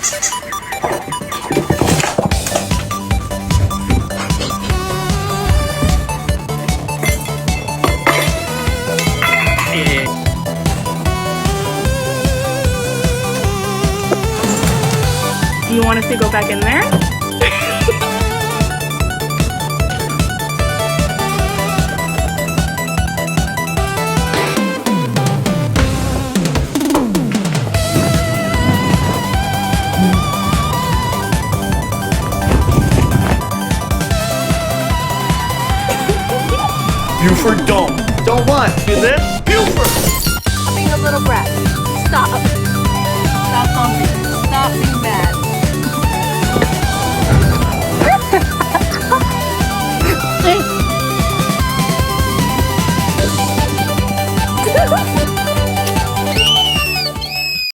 Do you want us to go back in there? Buford don't want. Do this. Buford! Being a little brat. Stop.